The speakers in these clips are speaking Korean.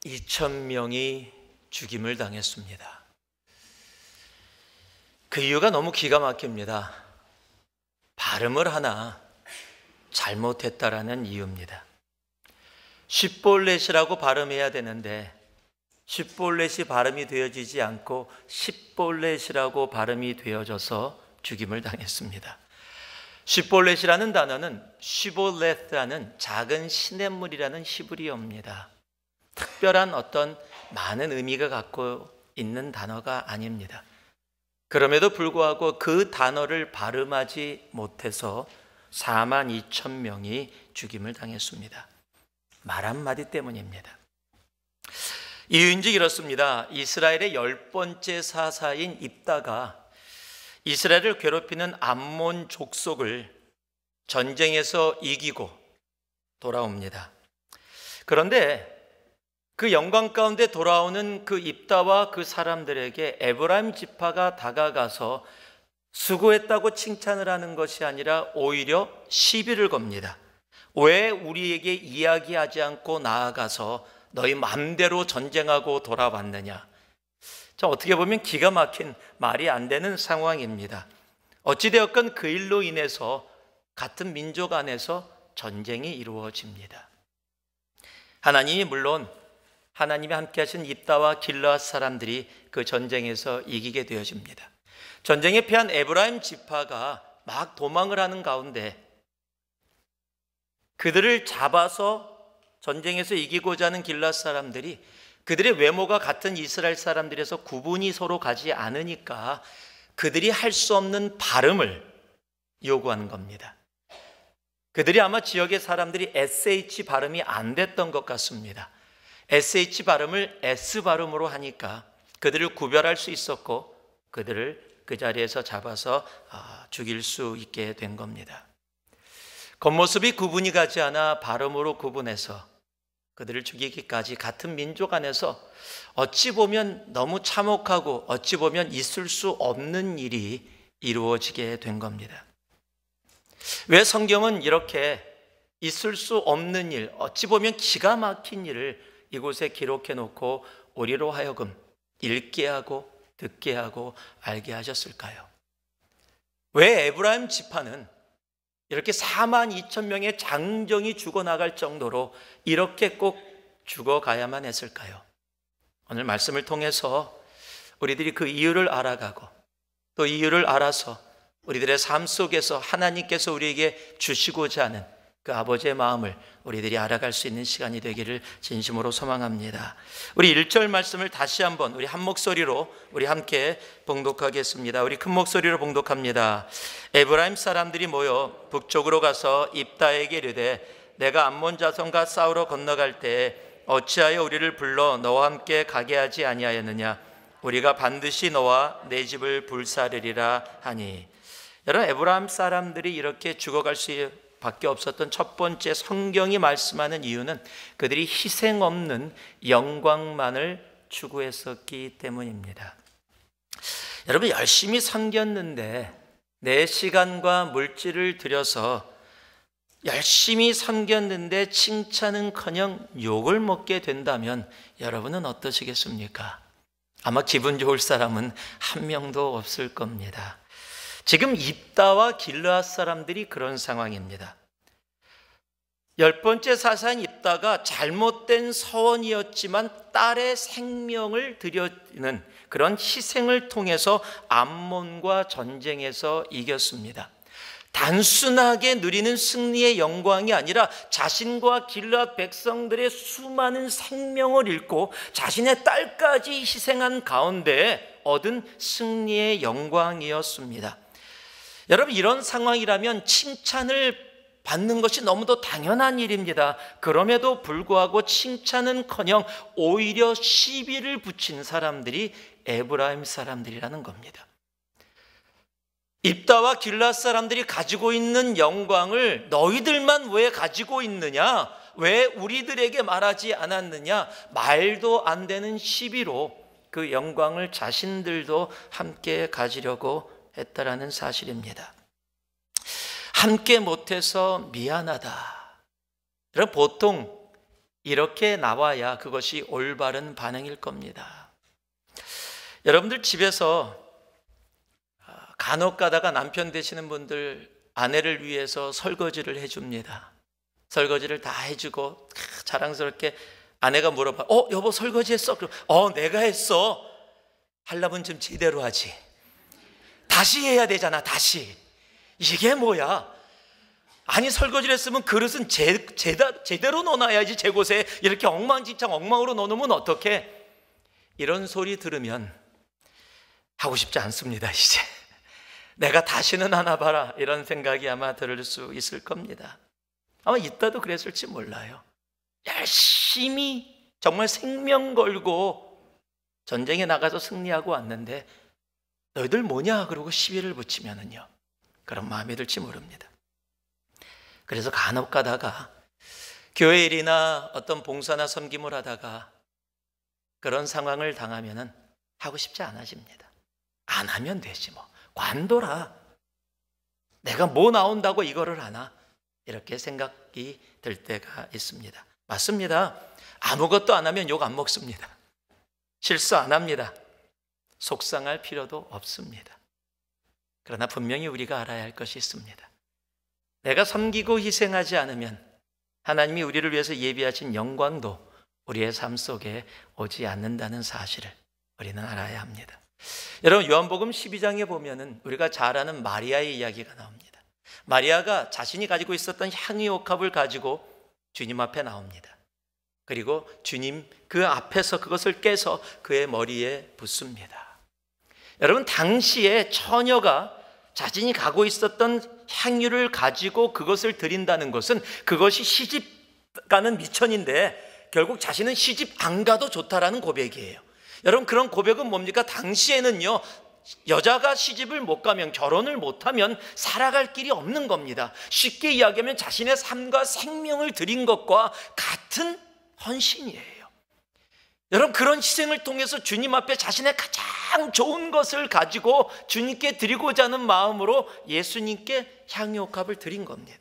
2,000명이 죽임을 당했습니다. 그 이유가 너무 기가 막힙니다. 발음을 하나 잘못했다라는 이유입니다. 쉽볼렛이라고 발음해야 되는데 쉽볼렛이 발음이 되어지지 않고 십볼렛이라고 발음이 되어져서 죽임을 당했습니다. 쉽볼렛이라는 단어는 시볼렛이라는 작은 시냇물이라는 히브리어입니다. 특별한 어떤 많은 의미가 갖고 있는 단어가 아닙니다. 그럼에도 불구하고 그 단어를 발음하지 못해서 42,000명이 죽임을 당했습니다. 말 한마디 때문입니다. 이유인즉 이렇습니다. 이스라엘의 10번째 사사인 입다가 이스라엘을 괴롭히는 암몬 족속을 전쟁에서 이기고 돌아옵니다. 그런데 그 영광 가운데 돌아오는 그 입다와 그 사람들에게 에브라임 지파가 다가가서 수고했다고 칭찬을 하는 것이 아니라 오히려 시비를 겁니다. 왜 우리에게 이야기하지 않고 나아가서 너희 마음대로 전쟁하고 돌아왔느냐? 자, 어떻게 보면 기가 막힌 말이 안 되는 상황입니다. 어찌되었건 그 일로 인해서 같은 민족 안에서 전쟁이 이루어집니다. 하나님이 물론 하나님이 함께 하신 입다와 길르앗 사람들이 그 전쟁에서 이기게 되어집니다. 전쟁에 패한 에브라임 지파가 막 도망을 하는 가운데 그들을 잡아서 전쟁에서 이기고자 하는 길르앗 사람들이 그들의 외모가 같은 이스라엘 사람들에서 구분이 서로 가지 않으니까 그들이 할 수 없는 발음을 요구하는 겁니다. 그들이 아마 지역의 사람들이 SH 발음이 안 됐던 것 같습니다. SH 발음을 S 발음으로 하니까 그들을 구별할 수 있었고 그들을 그 자리에서 잡아서 죽일 수 있게 된 겁니다. 겉모습이 구분이 가지 않아 발음으로 구분해서 그들을 죽이기까지 같은 민족 안에서 어찌 보면 너무 참혹하고 어찌 보면 있을 수 없는 일이 이루어지게 된 겁니다. 왜 성경은 이렇게 있을 수 없는 일, 어찌 보면 기가 막힌 일을 이곳에 기록해 놓고 우리로 하여금 읽게 하고 듣게 하고 알게 하셨을까요? 왜 에브라임 지파는 이렇게 42,000명의 장정이 죽어나갈 정도로 이렇게 꼭 죽어가야만 했을까요? 오늘 말씀을 통해서 우리들이 그 이유를 알아가고 또 이유를 알아서 우리들의 삶 속에서 하나님께서 우리에게 주시고자 하는 그 아버지의 마음을 우리들이 알아갈 수 있는 시간이 되기를 진심으로 소망합니다. 우리 1절 말씀을 다시 한번 우리 한 목소리로 우리 함께 봉독하겠습니다. 우리 큰 목소리로 봉독합니다. 에브라임 사람들이 모여 북쪽으로 가서 입다에게 이르되 내가 암몬 자손과 싸우러 건너갈 때에 어찌하여 우리를 불러 너와 함께 가게 하지 아니하였느냐? 우리가 반드시 너와 내 집을 불사르리라 하니. 여러분, 에브라임 사람들이 이렇게 죽어갈 수밖에 없었던 첫 번째 성경이 말씀하는 이유는 그들이 희생 없는 영광만을 추구했었기 때문입니다. 여러분, 열심히 섬겼는데 내 시간과 물질을 들여서 열심히 섬겼는데 칭찬은커녕 욕을 먹게 된다면 여러분은 어떠시겠습니까? 아마 기분 좋을 사람은 한 명도 없을 겁니다. 지금 입다와 길르앗 사람들이 그런 상황입니다. 10번째 사사인 입다가 잘못된 서원이었지만 딸의 생명을 드리는 그런 희생을 통해서 암몬과 전쟁에서 이겼습니다. 단순하게 누리는 승리의 영광이 아니라 자신과 길르앗 백성들의 수많은 생명을 잃고 자신의 딸까지 희생한 가운데 얻은 승리의 영광이었습니다. 여러분, 이런 상황이라면 칭찬을 받는 것이 너무도 당연한 일입니다. 그럼에도 불구하고 칭찬은커녕 오히려 시비를 붙인 사람들이 에브라임 사람들이라는 겁니다. 입다와 길르앗 사람들이 가지고 있는 영광을 너희들만 왜 가지고 있느냐? 왜 우리들에게 말하지 않았느냐? 말도 안 되는 시비로 그 영광을 자신들도 함께 가지려고 했다라는 사실입니다. 함께 못해서 미안하다. 보통 이렇게 나와야 그것이 올바른 반응일 겁니다. 여러분들 집에서 간혹 가다가 남편 되시는 분들 아내를 위해서 설거지를 해줍니다. 설거지를 다 해주고 자랑스럽게 아내가 물어봐. 여보 설거지 했어? 그럼 내가 했어. 하려면 좀 제대로 하지. 다시 해야 되잖아. 다시. 이게 뭐야? 아니 설거지를 했으면 그릇은 제대로 넣어놔야지. 제 곳에 이렇게 엉망진창 엉망으로 넣어놓으면 어떡해? 이런 소리 들으면 하고 싶지 않습니다. 이제 내가 다시는 하나 봐라 이런 생각이 아마 들을 수 있을 겁니다. 아마 이따도 그랬을지 몰라요. 열심히 정말 생명 걸고 전쟁에 나가서 승리하고 왔는데 너희들 뭐냐 그러고 시비를 붙이면은요 그런 마음이 들지 모릅니다. 그래서 간혹 가다가 교회 일이나 어떤 봉사나 섬김을 하다가 그런 상황을 당하면은 하고 싶지 않아집니다. 안 하면 되지 뭐. 관둬라. 내가 뭐 나온다고 이거를 하나? 이렇게 생각이 들 때가 있습니다. 맞습니다. 아무것도 안 하면 욕 안 먹습니다. 실수 안 합니다. 속상할 필요도 없습니다. 그러나 분명히 우리가 알아야 할 것이 있습니다. 내가 섬기고 희생하지 않으면 하나님이 우리를 위해서 예비하신 영광도 우리의 삶 속에 오지 않는다는 사실을 우리는 알아야 합니다. 여러분 요한복음 12장에 보면은 우리가 잘 아는 마리아의 이야기가 나옵니다. 마리아가 자신이 가지고 있었던 향유 옥합을 가지고 주님 앞에 나옵니다. 그리고 주님 그 앞에서 그것을 깨서 그의 머리에 붓습니다. 여러분 당시에 처녀가 자신이 가고 있었던 향유를 가지고 그것을 드린다는 것은 그것이 시집 가는 미천인데 결국 자신은 시집 안 가도 좋다라는 고백이에요. 여러분 그런 고백은 뭡니까? 당시에는요 여자가 시집을 못 가면 결혼을 못하면 살아갈 길이 없는 겁니다. 쉽게 이야기하면 자신의 삶과 생명을 드린 것과 같은 헌신이에요. 여러분 그런 희생을 통해서 주님 앞에 자신의 가장 좋은 것을 가지고 주님께 드리고자 하는 마음으로 예수님께 향유옥합을 드린 겁니다.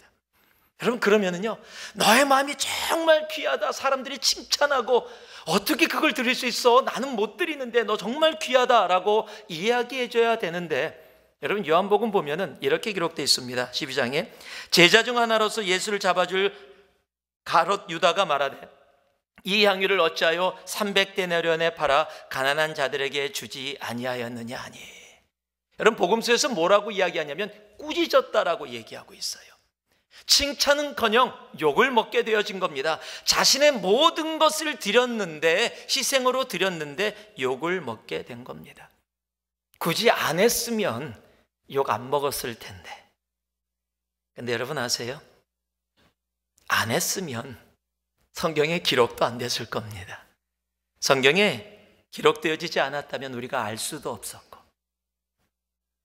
여러분 그러면은요 너의 마음이 정말 귀하다 사람들이 칭찬하고 어떻게 그걸 드릴 수 있어? 나는 못 드리는데 너 정말 귀하다라고 이야기해 줘야 되는데 여러분 요한복음 보면은 이렇게 기록되어 있습니다. 12장에 제자 중 하나로서 예수를 잡아줄 가롯 유다가 말하되 이 향유를 어찌하여 300데나리온에 팔아 가난한 자들에게 주지 아니하였느냐 하니. 여러분 복음서에서 뭐라고 이야기하냐면 꾸짖었다라고 얘기하고 있어요. 칭찬은커녕 욕을 먹게 되어진 겁니다. 자신의 모든 것을 드렸는데 희생으로 드렸는데 욕을 먹게 된 겁니다. 굳이 안 했으면 욕 안 먹었을 텐데. 근데 여러분 아세요? 안 했으면 성경에 기록도 안 됐을 겁니다. 성경에 기록되어지지 않았다면 우리가 알 수도 없었고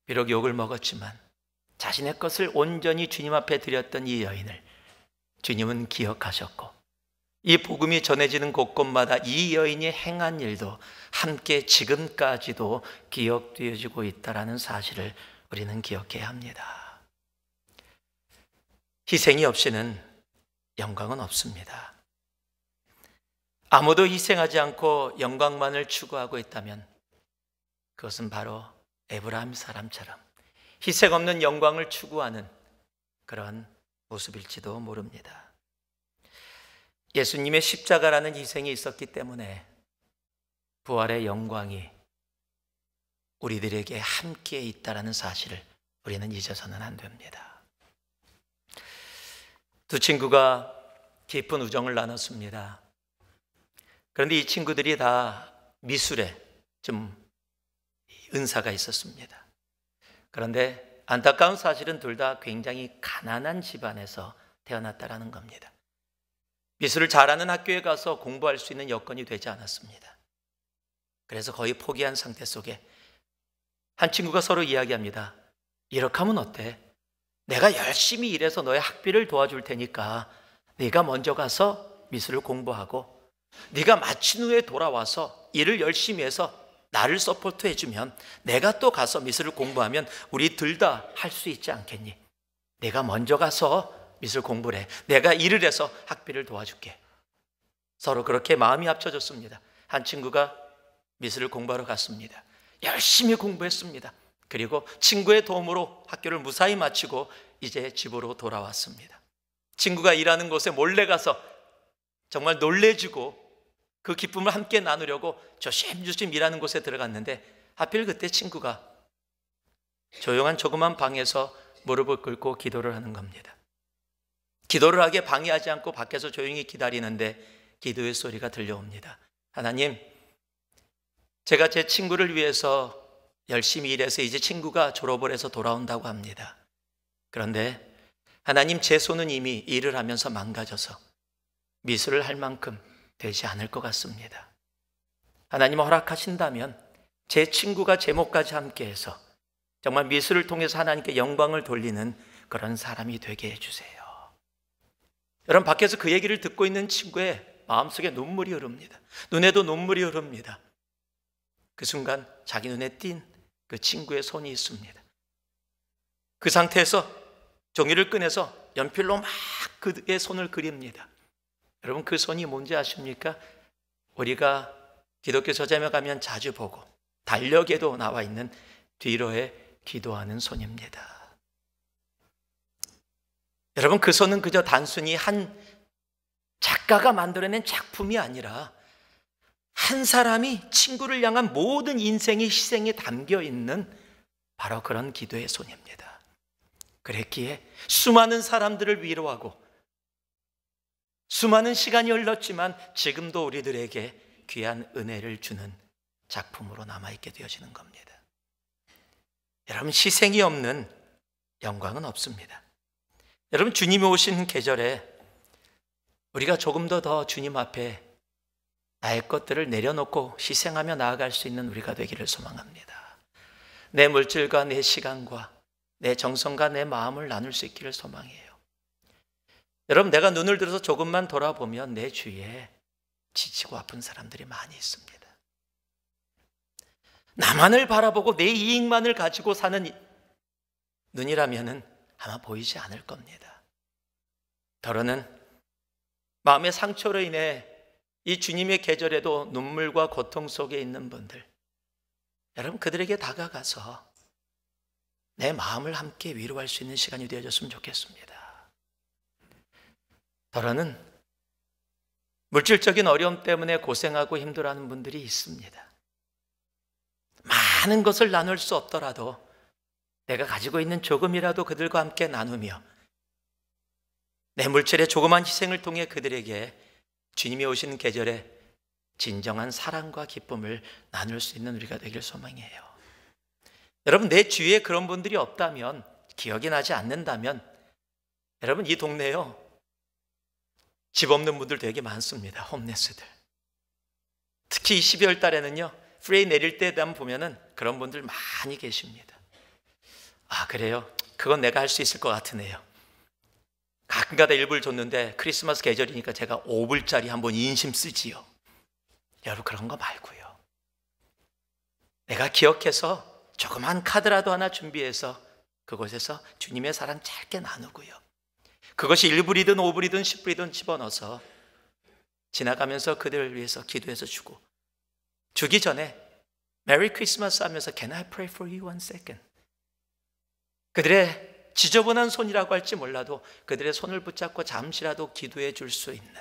비록 욕을 먹었지만 자신의 것을 온전히 주님 앞에 드렸던 이 여인을 주님은 기억하셨고 이 복음이 전해지는 곳곳마다 이 여인이 행한 일도 함께 지금까지도 기억되어지고 있다는 사실을 우리는 기억해야 합니다. 희생이 없이는 영광은 없습니다. 아무도 희생하지 않고 영광만을 추구하고 있다면 그것은 바로 에브라임 사람처럼 희생 없는 영광을 추구하는 그런 모습일지도 모릅니다. 예수님의 십자가라는 희생이 있었기 때문에 부활의 영광이 우리들에게 함께 있다는 사실을 우리는 잊어서는 안 됩니다. 두 친구가 깊은 우정을 나눴습니다. 그런데 이 친구들이 다 미술에 좀 은사가 있었습니다. 그런데 안타까운 사실은 둘 다 굉장히 가난한 집안에서 태어났다라는 겁니다. 미술을 잘하는 학교에 가서 공부할 수 있는 여건이 되지 않았습니다. 그래서 거의 포기한 상태 속에 한 친구가 서로 이야기합니다. 이렇게 하면 어때? 내가 열심히 일해서 너의 학비를 도와줄 테니까 네가 먼저 가서 미술을 공부하고 네가 마친 후에 돌아와서 일을 열심히 해서 나를 서포트 해주면 내가 또 가서 미술을 공부하면 우리 둘 다 할 수 있지 않겠니? 내가 먼저 가서 미술 공부를 해. 내가 일을 해서 학비를 도와줄게. 서로 그렇게 마음이 합쳐졌습니다. 한 친구가 미술을 공부하러 갔습니다. 열심히 공부했습니다. 그리고 친구의 도움으로 학교를 무사히 마치고 이제 집으로 돌아왔습니다. 친구가 일하는 곳에 몰래 가서 정말 놀래주고 그 기쁨을 함께 나누려고 조심조심 일하는 곳에 들어갔는데 하필 그때 친구가 조용한 조그만 방에서 무릎을 꿇고 기도를 하는 겁니다. 기도를 하게 방해하지 않고 밖에서 조용히 기다리는데 기도의 소리가 들려옵니다. 하나님, 제가 제 친구를 위해서 열심히 일해서 이제 친구가 졸업을 해서 돌아온다고 합니다. 그런데 하나님, 제 손은 이미 일을 하면서 망가져서 미술을 할 만큼 되지 않을 것 같습니다. 하나님 허락하신다면 제 친구가 제목까지 함께해서 정말 미술을 통해서 하나님께 영광을 돌리는 그런 사람이 되게 해주세요. 여러분, 밖에서 그 얘기를 듣고 있는 친구의 마음속에 눈물이 흐릅니다. 눈에도 눈물이 흐릅니다. 그 순간 자기 눈에 띈 그 친구의 손이 있습니다. 그 상태에서 종이를 꺼내서 연필로 막 그의 손을 그립니다. 여러분, 그 손이 뭔지 아십니까? 우리가 기독교 서점에 가면 자주 보고 달력에도 나와 있는 뒤로에 기도하는 손입니다. 여러분, 그 손은 그저 단순히 한 작가가 만들어낸 작품이 아니라 한 사람이 친구를 향한 모든 인생의 희생에 담겨 있는 바로 그런 기도의 손입니다. 그랬기에 수많은 사람들을 위로하고 수많은 시간이 흘렀지만 지금도 우리들에게 귀한 은혜를 주는 작품으로 남아있게 되어지는 겁니다. 여러분, 희생이 없는 영광은 없습니다. 여러분, 주님이 오신 계절에 우리가 조금 더 주님 앞에 나의 것들을 내려놓고 희생하며 나아갈 수 있는 우리가 되기를 소망합니다. 내 물질과 내 시간과 내 정성과 내 마음을 나눌 수 있기를 소망해요. 여러분, 내가 눈을 들어서 조금만 돌아보면 내 주위에 지치고 아픈 사람들이 많이 있습니다. 나만을 바라보고 내 이익만을 가지고 사는 눈이라면 아마 보이지 않을 겁니다. 더러는 마음의 상처로 인해 이 주님의 계절에도 눈물과 고통 속에 있는 분들, 여러분, 그들에게 다가가서 내 마음을 함께 위로할 수 있는 시간이 되어졌으면 좋겠습니다. 더러는 물질적인 어려움 때문에 고생하고 힘들어하는 분들이 있습니다. 많은 것을 나눌 수 없더라도 내가 가지고 있는 조금이라도 그들과 함께 나누며 내 물질의 조그만 희생을 통해 그들에게 주님이 오시는 계절에 진정한 사랑과 기쁨을 나눌 수 있는 우리가 되길 소망해요. 여러분, 내 주위에 그런 분들이 없다면, 기억이 나지 않는다면, 여러분, 이 동네에요, 집 없는 분들 되게 많습니다. 홈레스들. 특히 12월 달에는요, 프레이 내릴 때 되면 보면은 그런 분들 많이 계십니다. 아, 그래요? 그건 내가 할 수 있을 것 같으네요. 가끔가다 일부를 줬는데 크리스마스 계절이니까 제가 5불짜리 한번 인심 쓰지요. 여러분, 그런 거 말고요. 내가 기억해서 조그만 카드라도 하나 준비해서 그곳에서 주님의 사랑 짧게 나누고요. 그것이 1불이든 5불이든 10불이든 집어넣어서 지나가면서 그들을 위해서 기도해서 주고, 주기 전에 메리 크리스마스 하면서 Can I pray for you one second? 그들의 지저분한 손이라고 할지 몰라도 그들의 손을 붙잡고 잠시라도 기도해 줄 수 있는,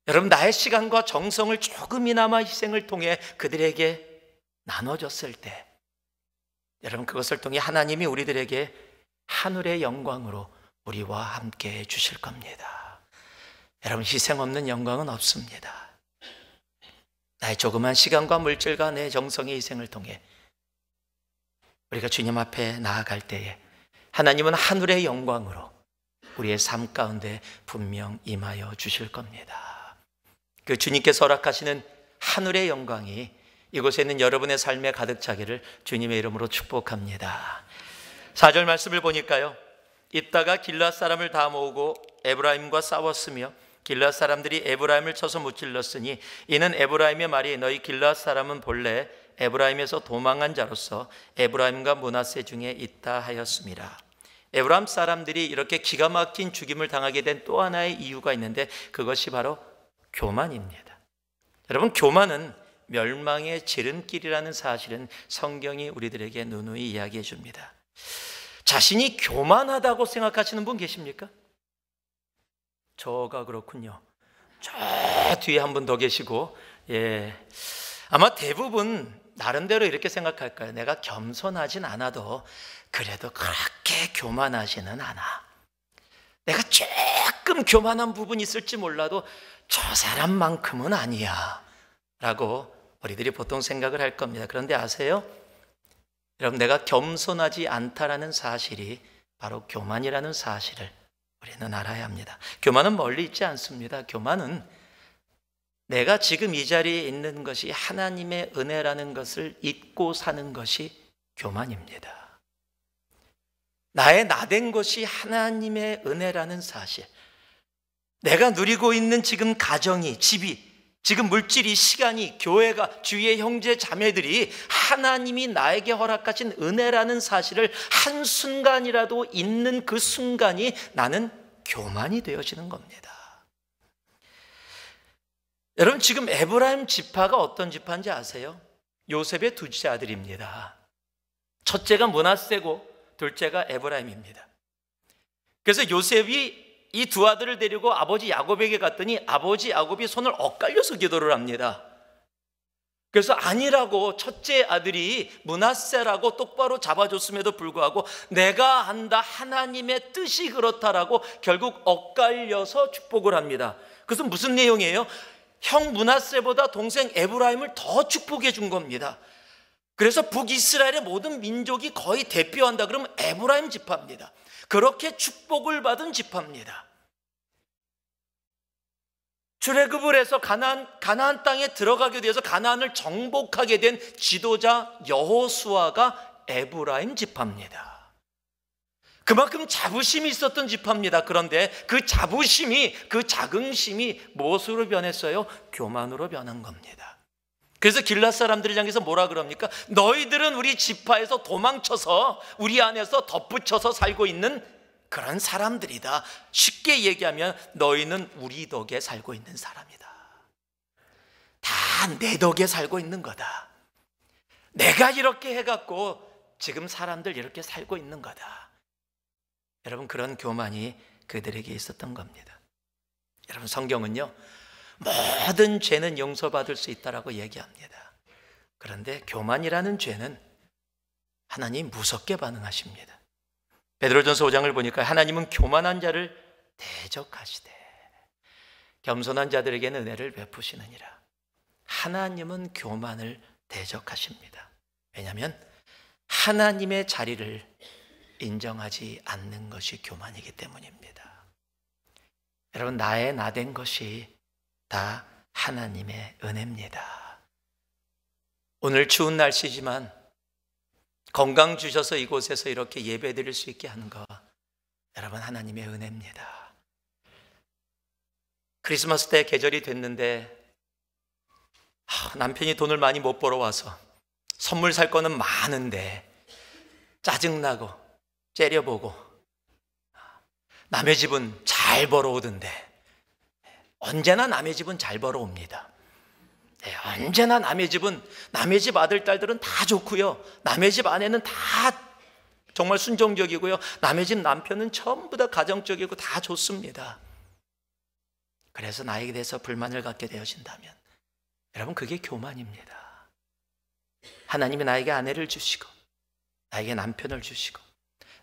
여러분, 나의 시간과 정성을 조금이나마 희생을 통해 그들에게 나눠줬을 때, 여러분, 그것을 통해 하나님이 우리들에게 하늘의 영광으로 우리와 함께 해주실 겁니다. 여러분, 희생 없는 영광은 없습니다. 나의 조그만 시간과 물질과 내 정성의 희생을 통해 우리가 주님 앞에 나아갈 때에 하나님은 하늘의 영광으로 우리의 삶 가운데 분명 임하여 주실 겁니다. 그 주님께서 허락하시는 하늘의 영광이 이곳에 있는 여러분의 삶에 가득 차기를 주님의 이름으로 축복합니다. 4절 말씀을 보니까요, 입다가 길앗 사람을 다 모으고 에브라임과 싸웠으며 길앗 사람들이 에브라임을 쳐서 무찔렀으니 이는 에브라임의 말이 너희 길앗 사람은 본래 에브라임에서 도망한 자로서 에브라임과 므낫세 중에 있다 하였습니다. 에브라임 사람들이 이렇게 기가 막힌 죽임을 당하게 된 또 하나의 이유가 있는데 그것이 바로 교만입니다. 여러분, 교만은 멸망의 지름길이라는 사실은 성경이 우리들에게 누누이 이야기해 줍니다. 자신이 교만하다고 생각하시는 분 계십니까? 저가 그렇군요. 저 뒤에 한 분 더 계시고, 아마 대부분 나름대로 이렇게 생각할 거예요. 내가 겸손하진 않아도 그래도 그렇게 교만하지는 않아. 내가 조금 교만한 부분이 있을지 몰라도 저 사람만큼은 아니야 라고 우리들이 보통 생각을 할 겁니다. 그런데 아세요? 여러분, 내가 겸손하지 않다라는 사실이 바로 교만이라는 사실을 우리는 알아야 합니다. 교만은 멀리 있지 않습니다. 교만은 내가 지금 이 자리에 있는 것이 하나님의 은혜라는 것을 잊고 사는 것이 교만입니다. 나의 나된 것이 하나님의 은혜라는 사실, 내가 누리고 있는 지금 가정이, 집이, 지금 물질이, 시간이, 교회가, 주위의 형제 자매들이 하나님이 나에게 허락하신 은혜라는 사실을 한순간이라도 잊는 그 순간이 나는 교만이 되어지는 겁니다. 여러분, 지금 에브라임 지파가 어떤 지파인지 아세요? 요셉의 둘째 아들입니다. 첫째가 므낫세고 둘째가 에브라임입니다. 그래서 요셉이 이 두 아들을 데리고 아버지 야곱에게 갔더니 아버지 야곱이 손을 엇갈려서 기도를 합니다. 그래서 아니라고 첫째 아들이 므낫세라고 똑바로 잡아줬음에도 불구하고 내가 한다, 하나님의 뜻이 그렇다라고 결국 엇갈려서 축복을 합니다. 그래서 무슨 내용이에요? 형 므낫세보다 동생 에브라임을 더 축복해 준 겁니다. 그래서 북이스라엘의 모든 민족이 거의 대표한다 그러면 에브라임 지파입니다. 그렇게 축복을 받은 지파입니다. 출애굽을 해서 가나안 땅에 들어가게 되어서 가나안을 정복하게 된 지도자 여호수아가 에브라임 지파입니다. 그만큼 자부심이 있었던 지파입니다. 그런데 그 자부심이, 그 자긍심이 무엇으로 변했어요? 교만으로 변한 겁니다. 그래서 길앗 사람들을 향해서 뭐라 그럽니까? 너희들은 우리 지파에서 도망쳐서 우리 안에서 덧붙여서 살고 있는 그런 사람들이다. 쉽게 얘기하면 너희는 우리 덕에 살고 있는 사람이다. 다 내 덕에 살고 있는 거다. 내가 이렇게 해갖고 지금 사람들 이렇게 살고 있는 거다. 여러분, 그런 교만이 그들에게 있었던 겁니다. 여러분, 성경은요, 모든 죄는 용서받을 수 있다라고 얘기합니다. 그런데 교만이라는 죄는 하나님 무섭게 반응하십니다. 베드로전서 5장을 보니까 하나님은 교만한 자를 대적하시되 겸손한 자들에게는 은혜를 베푸시느니라. 하나님은 교만을 대적하십니다. 왜냐하면 하나님의 자리를 인정하지 않는 것이 교만이기 때문입니다. 여러분, 나의 나된 것이 다 하나님의 은혜입니다. 오늘 추운 날씨지만 건강 주셔서 이곳에서 이렇게 예배 드릴 수 있게 하는 거, 여러분, 하나님의 은혜입니다. 크리스마스 때 계절이 됐는데 남편이 돈을 많이 못 벌어와서 선물 살 거는 많은데 짜증나고 째려보고, 남의 집은 잘 벌어오던데 언제나 남의 집은 잘 벌어옵니다. 언제나 남의 집은, 남의 집 아들, 딸들은 다 좋고요, 남의 집 아내는 다 정말 순종적이고요, 남의 집 남편은 전부 다 가정적이고 다 좋습니다. 그래서 나에게 대해서 불만을 갖게 되어진다면 여러분, 그게 교만입니다. 하나님이 나에게 아내를 주시고 나에게 남편을 주시고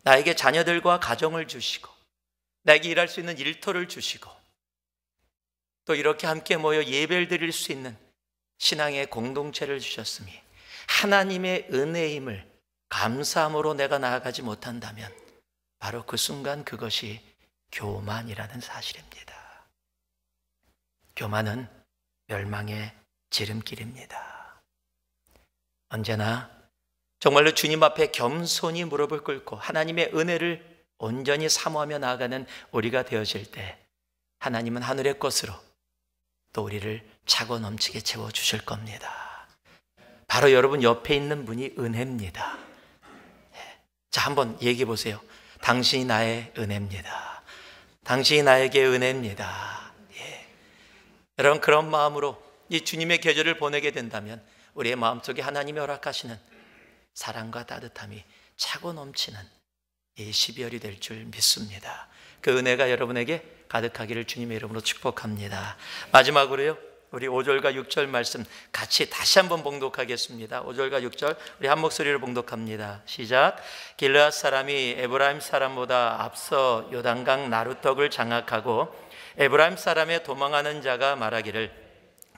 나에게 자녀들과 가정을 주시고 나에게 일할 수 있는 일터를 주시고 또 이렇게 함께 모여 예배를 드릴 수 있는 신앙의 공동체를 주셨으니 하나님의 은혜임을 감사함으로 내가 나아가지 못한다면 바로 그 순간 그것이 교만이라는 사실입니다. 교만은 멸망의 지름길입니다. 언제나 정말로 주님 앞에 겸손히 무릎을 꿇고 하나님의 은혜를 온전히 사모하며 나아가는 우리가 되어질 때 하나님은 하늘의 것으로 또 우리를 차고 넘치게 채워주실 겁니다. 바로 여러분 옆에 있는 분이 은혜입니다. 자, 한번 얘기해 보세요. 당신이 나의 은혜입니다. 당신이 나에게 은혜입니다. 여러분, 그런 마음으로 이 주님의 계절을 보내게 된다면 우리의 마음속에 하나님이 허락하시는 사랑과 따뜻함이 차고 넘치는 이 12월이 될 줄 믿습니다. 그 은혜가 여러분에게 가득하기를 주님의 이름으로 축복합니다. 마지막으로요, 우리 5절과 6절 말씀 같이 다시 한번 봉독하겠습니다. 5절과 6절 우리 한 목소리로 봉독합니다. 시작. 길르앗 사람이 에브라임 사람보다 앞서 요단강 나루턱을 장악하고 에브라임 사람의 도망하는 자가 말하기를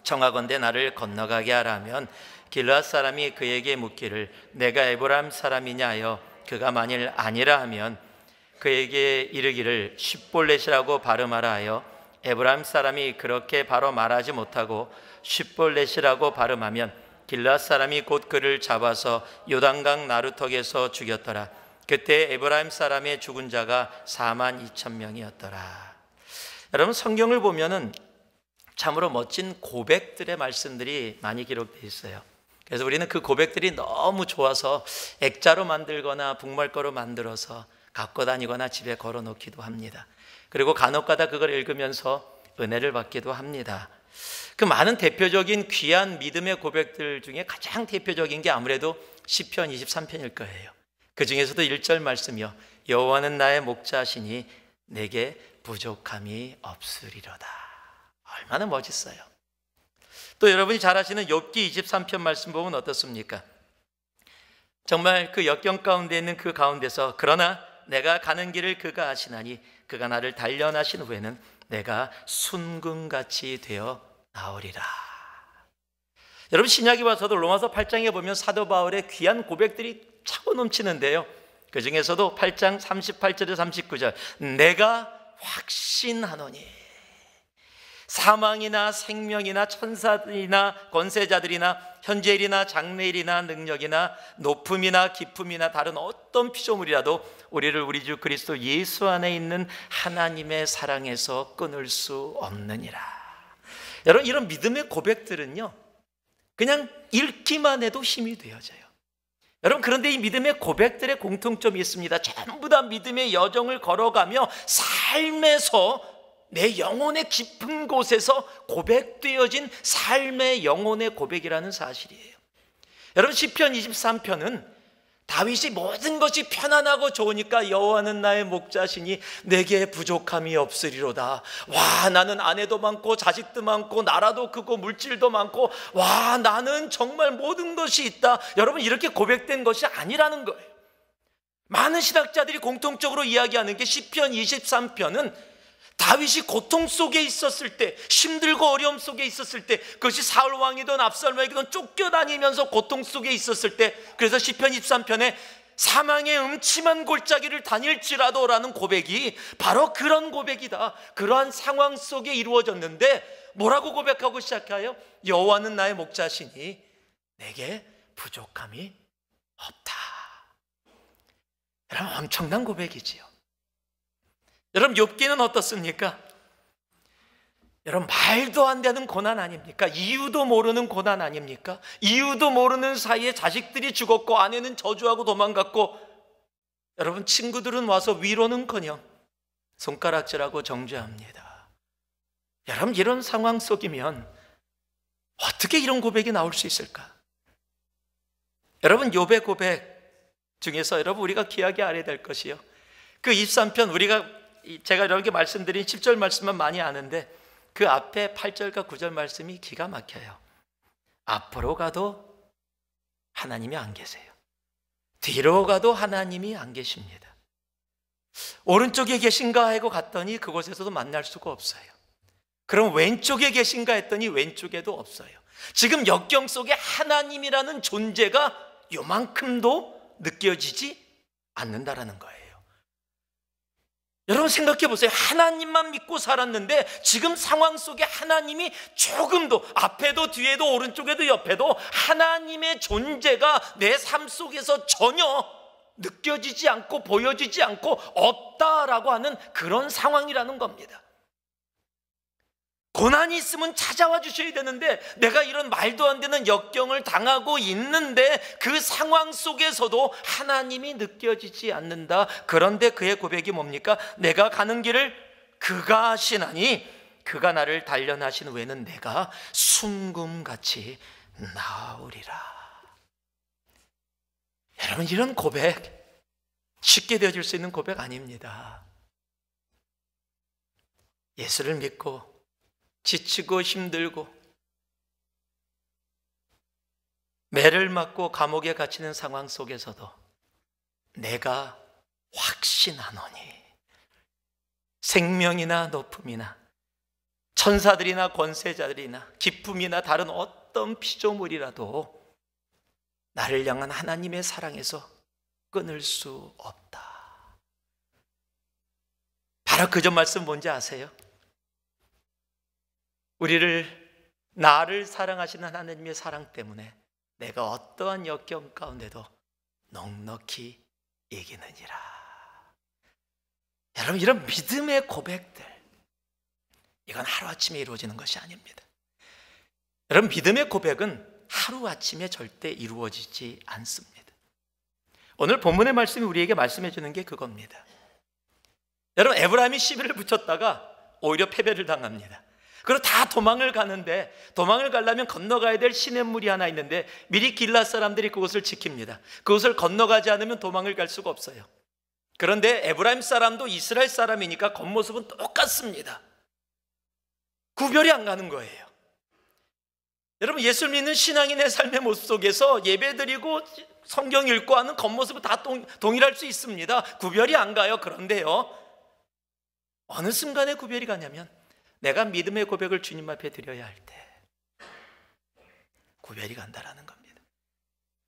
청하건대 나를 건너가게 하라면 길르앗 사람이 그에게 묻기를 내가 에브라임 사람이냐 하여 그가 만일 아니라 하면 그에게 이르기를 쉿볼렛이라고 발음하라 하여 에브라임 사람이 그렇게 바로 말하지 못하고 쉿볼렛이라고 발음하면 길르앗 사람이 곧 그를 잡아서 요단강 나루턱에서 죽였더라. 그때 에브라임 사람의 죽은 자가 42,000명이었더라. 여러분, 성경을 보면은 참으로 멋진 고백들의 말씀들이 많이 기록되어 있어요. 그래서 우리는 그 고백들이 너무 좋아서 액자로 만들거나 북말거로 만들어서 갖고 다니거나 집에 걸어놓기도 합니다. 그리고 간혹가다 그걸 읽으면서 은혜를 받기도 합니다. 그 많은 대표적인 귀한 믿음의 고백들 중에 가장 대표적인 게 아무래도 시편 23편일 거예요. 그 중에서도 1절 말씀이요, 여호와는 나의 목자시니 내게 부족함이 없으리로다. 얼마나 멋있어요. 또 여러분이 잘 아시는 욥기 23편 말씀 보면 어떻습니까? 정말 그 역경 가운데 있는 그 가운데서 그러나 내가 가는 길을 그가 아시나니 그가 나를 단련하신 후에는 내가 순금같이 되어 나오리라. 여러분, 신약에 와서도 로마서 8장에 보면 사도 바울의 귀한 고백들이 차고 넘치는데요, 그 중에서도 8장 38절에서 39절 내가 확신하노니 사망이나 생명이나 천사들이나 권세자들이나 현재일이나 장래일이나 능력이나 높음이나 깊음이나 다른 어떤 피조물이라도 우리를 우리 주 그리스도 예수 안에 있는 하나님의 사랑에서 끊을 수 없느니라. 여러분, 이런 믿음의 고백들은요, 그냥 읽기만 해도 힘이 되어져요. 여러분, 그런데 이 믿음의 고백들의 공통점이 있습니다. 전부 다 믿음의 여정을 걸어가며 삶에서 내 영혼의 깊은 곳에서 고백되어진 삶의 영혼의 고백이라는 사실이에요. 여러분, 시편 23편은 다윗이 모든 것이 편안하고 좋으니까 여호와는 나의 목자시니 내게 부족함이 없으리로다. 와, 나는 아내도 많고 자식도 많고 나라도 크고 물질도 많고 와, 나는 정말 모든 것이 있다. 여러분, 이렇게 고백된 것이 아니라는 거예요. 많은 신학자들이 공통적으로 이야기하는 게 시편 23편은 다윗이 고통 속에 있었을 때, 힘들고 어려움 속에 있었을 때, 그것이 사울 왕이든 압살롬 왕이든 쫓겨다니면서 고통 속에 있었을 때, 그래서 시편 23편에 사망의 음침한 골짜기를 다닐지라도 라는 고백이 바로 그런 고백이다. 그러한 상황 속에 이루어졌는데 뭐라고 고백하고 시작해요? 여호와는 나의 목자시니 내게 부족함이 없다. 여러분, 엄청난 고백이지요. 여러분, 욥기는 어떻습니까? 여러분, 말도 안 되는 고난 아닙니까? 이유도 모르는 고난 아닙니까? 이유도 모르는 사이에 자식들이 죽었고 아내는 저주하고 도망갔고, 여러분, 친구들은 와서 위로는커녕 손가락질하고 정죄합니다. 여러분, 이런 상황 속이면 어떻게 이런 고백이 나올 수 있을까? 여러분, 욥의 고백 중에서 여러분, 우리가 기억해야 될 것이요, 그 23편 제가 여러분께 말씀드린 10절 말씀만 많이 아는데 그 앞에 8절과 9절 말씀이 기가 막혀요. 앞으로 가도 하나님이 안 계세요. 뒤로 가도 하나님이 안 계십니다. 오른쪽에 계신가 하고 갔더니 그곳에서도 만날 수가 없어요. 그럼 왼쪽에 계신가 했더니 왼쪽에도 없어요. 지금 역경 속에 하나님이라는 존재가 요만큼도 느껴지지 않는다라는 거예요. 여러분, 생각해 보세요. 하나님만 믿고 살았는데 지금 상황 속에 하나님이 조금도, 앞에도 뒤에도 오른쪽에도 옆에도 하나님의 존재가 내 삶 속에서 전혀 느껴지지 않고 보여지지 않고 없다라고 하는 그런 상황이라는 겁니다. 고난이 있으면 찾아와 주셔야 되는데 내가 이런 말도 안 되는 역경을 당하고 있는데 그 상황 속에서도 하나님이 느껴지지 않는다. 그런데 그의 고백이 뭡니까? 내가 가는 길을 그가 아시나니 그가 나를 단련하신 후에는 내가 순금같이 나으리라. 여러분, 이런 고백 쉽게 되어질 수 있는 고백 아닙니다. 예수를 믿고 지치고 힘들고 매를 맞고 감옥에 갇히는 상황 속에서도 내가 확신하노니 생명이나 높음이나 천사들이나 권세자들이나 기쁨이나 다른 어떤 피조물이라도 나를 향한 하나님의 사랑에서 끊을 수 없다. 바로 그 점 말씀 뭔지 아세요? 나를 사랑하시는 하나님의 사랑 때문에 내가 어떠한 역경 가운데도 넉넉히 이기느니라. 여러분, 이런 믿음의 고백들, 이건 하루아침에 이루어지는 것이 아닙니다. 여러분, 믿음의 고백은 하루아침에 절대 이루어지지 않습니다. 오늘 본문의 말씀이 우리에게 말씀해 주는 게 그겁니다. 여러분, 에브라임이 시비를 붙였다가 오히려 패배를 당합니다. 그리고 다 도망을 가는데, 도망을 가려면 건너가야 될 시냇물이 하나 있는데 미리 길앗 사람들이 그곳을 지킵니다. 그곳을 건너가지 않으면 도망을 갈 수가 없어요. 그런데 에브라임 사람도 이스라엘 사람이니까 겉모습은 똑같습니다. 구별이 안 가는 거예요. 여러분, 예수 믿는 신앙인의 삶의 모습 속에서 예배드리고 성경 읽고 하는 겉모습은 다 동일할 수 있습니다. 구별이 안 가요. 그런데요, 어느 순간에 구별이 가냐면 내가 믿음의 고백을 주님 앞에 드려야 할 때 구별이 간다라는 겁니다.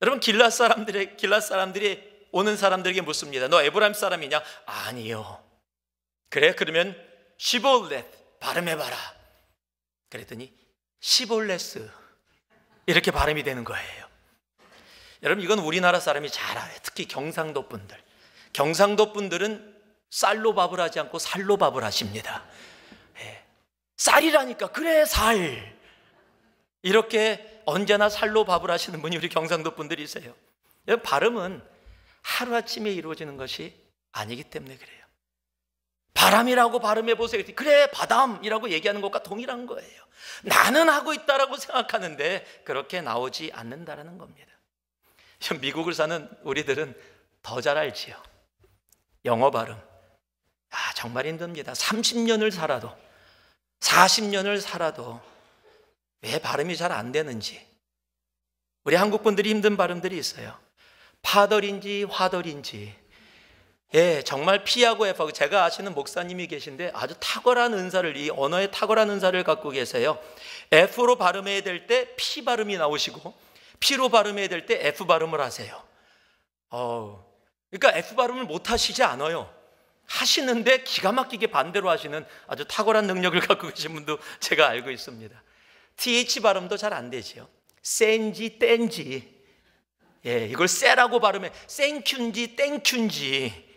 여러분, 길앗 사람들이 오는 사람들에게 묻습니다. 너 에브라임 사람이냐? 아니요. 그래, 그러면 시볼렛 발음해봐라. 그랬더니 시볼레스 이렇게 발음이 되는 거예요. 여러분, 이건 우리나라 사람이 잘 알아요. 특히 경상도 분들. 경상도 분들은 쌀로 밥을 하지 않고 살로 밥을 하십니다. 쌀이라니까, 그래 살, 이렇게 언제나 살로 밥을 하시는 분이 우리 경상도 분들이세요. 발음은 하루아침에 이루어지는 것이 아니기 때문에 그래요. 바람이라고 발음해 보세요. 그래 바담이라고 얘기하는 것과 동일한 거예요. 나는 하고 있다라고 생각하는데 그렇게 나오지 않는다라는 겁니다. 미국을 사는 우리들은 더 잘 알지요. 영어 발음, 정말 힘듭니다. 30년을 살아도 40년을 살아도 왜 발음이 잘 안 되는지. 우리 한국 분들이 힘든 발음들이 있어요. 파덜인지 화덜인지. 정말 P하고 F하고, 제가 아시는 목사님이 계신데 아주 탁월한 은사를, 이 언어의 탁월한 은사를 갖고 계세요. F로 발음해야 될 때 P 발음이 나오시고 P로 발음해야 될 때 F 발음을 하세요. 그러니까 F 발음을 못 하시지 않아요. 하시는데 기가 막히게 반대로 하시는 아주 탁월한 능력을 갖고 계신 분도 제가 알고 있습니다. TH 발음도 잘 안 되지요. 센지 땡지, 이걸 쎄라고 발음해 땡큐인지 땡큐인지,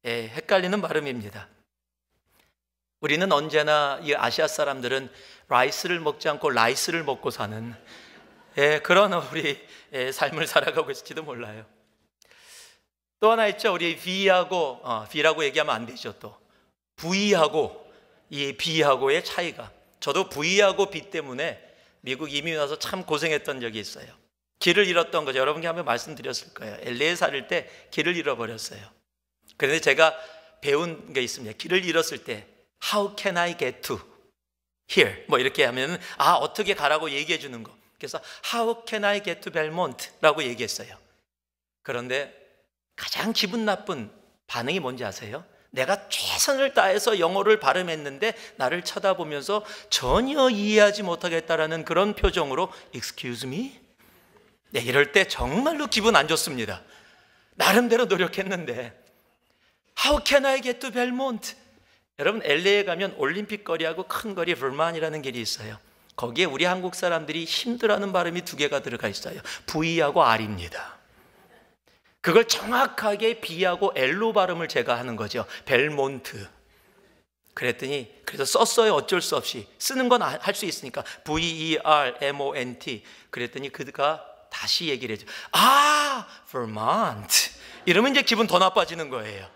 헷갈리는 발음입니다. 우리는 언제나 이 아시아 사람들은 라이스를 먹지 않고 라이스를 먹고 사는 그런 우리 삶을 살아가고 있을지도 몰라요. 또 하나 있죠. 우리 V하고 V라고 얘기하면 안 되죠. 또 V하고 이 B하고의 차이가, 저도 V하고 B 때문에 미국 이민 와서 참 고생했던 적이 있어요. 길을 잃었던 거죠. 여러분께 한번 말씀드렸을 거예요. LA에 살을 때 길을 잃어버렸어요. 그런데 제가 배운 게 있습니다. 길을 잃었을 때 How can I get to here? 뭐 이렇게 하면 어떻게 가라고 얘기해 주는 거. 그래서 How can I get to Belmont? 라고 얘기했어요. 그런데 가장 기분 나쁜 반응이 뭔지 아세요? 내가 최선을 다해서 영어를 발음했는데 나를 쳐다보면서 전혀 이해하지 못하겠다라는 그런 표정으로 Excuse me? 이럴 때 정말로 기분 안 좋습니다. 나름대로 노력했는데 How can I get to Belmont? 여러분, LA에 가면 올림픽 거리하고 큰 거리 벌만이라는 길이 있어요. 거기에 우리 한국 사람들이 힘들어하는 발음이 두 개가 들어가 있어요. V하고 R입니다. 그걸 정확하게 B하고 L로 발음을 제가 하는 거죠. 벨몬트. 그랬더니, 그래서 썼어요. 어쩔 수 없이. 쓰는 건 할 수 있으니까. VERMONT. 그랬더니 그가 다시 얘기를 해줘. Vermont. 이러면 이제 기분 더 나빠지는 거예요.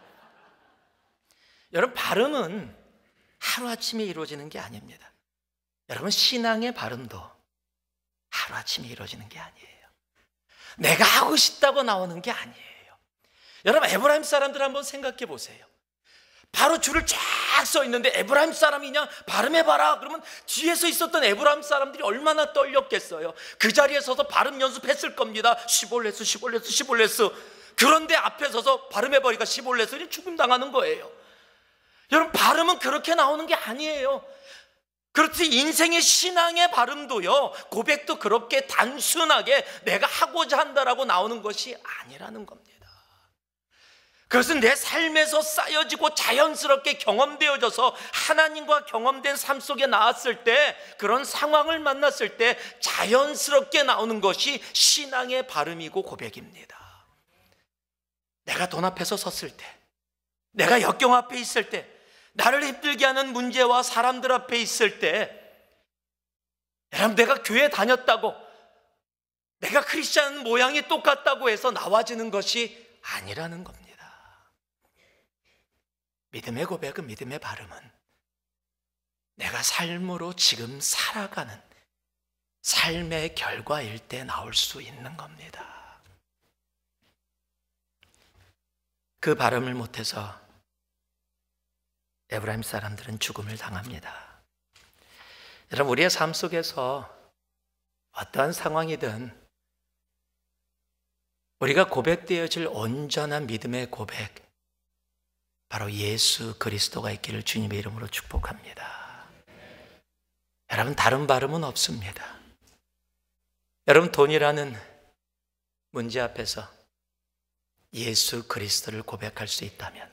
여러분, 발음은 하루아침에 이루어지는 게 아닙니다. 여러분, 신앙의 발음도 하루아침에 이루어지는 게 아니에요. 내가 하고 싶다고 나오는 게 아니에요. 여러분, 에브라임 사람들 한번 생각해 보세요. 바로 줄을 쫙 서 있는데 에브라임 사람이냐? 발음해봐라. 그러면 뒤에서 있었던 에브라임 사람들이 얼마나 떨렸겠어요. 그 자리에 서서 발음 연습했을 겁니다. 시볼레스, 시볼레스, 시볼레스. 그런데 앞에 서서 발음해버리니까 시볼레스는 죽음당하는 거예요. 여러분, 발음은 그렇게 나오는 게 아니에요. 그렇지, 인생의 신앙의 발음도요, 고백도 그렇게 단순하게 내가 하고자 한다라고 나오는 것이 아니라는 겁니다. 그것은 내 삶에서 쌓여지고 자연스럽게 경험되어져서 하나님과 경험된 삶 속에 나왔을 때, 그런 상황을 만났을 때 자연스럽게 나오는 것이 신앙의 발음이고 고백입니다. 내가 돈 앞에서 섰을 때, 내가 역경 앞에 있을 때, 나를 힘들게 하는 문제와 사람들 앞에 있을 때, 여러분, 내가 교회 다녔다고, 내가 크리스찬 모양이 똑같다고 해서 나와지는 것이 아니라는 겁니다. 믿음의 고백은, 믿음의 발음은 내가 삶으로 지금 살아가는 삶의 결과일 때 나올 수 있는 겁니다. 그 발음을 못해서 에브라임 사람들은 죽음을 당합니다. 여러분, 우리의 삶 속에서 어떠한 상황이든 우리가 고백되어질 온전한 믿음의 고백, 바로 예수 그리스도가 있기를 주님의 이름으로 축복합니다. 여러분, 다른 발음은 없습니다. 여러분, 돈이라는 문제 앞에서 예수 그리스도를 고백할 수 있다면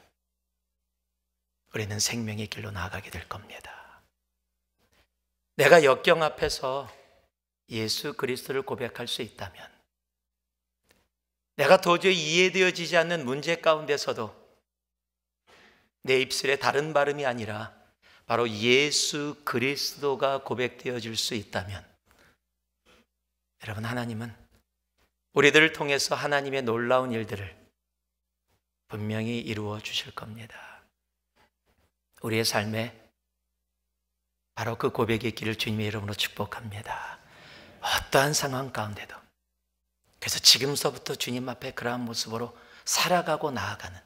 우리는 생명의 길로 나아가게 될 겁니다. 내가 역경 앞에서 예수 그리스도를 고백할 수 있다면, 내가 도저히 이해되어지지 않는 문제 가운데서도 내 입술에 다른 발음이 아니라 바로 예수 그리스도가 고백되어질 수 있다면, 여러분, 하나님은 우리들을 통해서 하나님의 놀라운 일들을 분명히 이루어 주실 겁니다. 우리의 삶에 바로 그 고백의 길을 주님의 이름으로 축복합니다. 어떠한 상황 가운데도, 그래서 지금서부터 주님 앞에 그러한 모습으로 살아가고 나아가는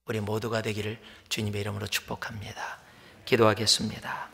우리 모두가 되기를 주님의 이름으로 축복합니다. 기도하겠습니다.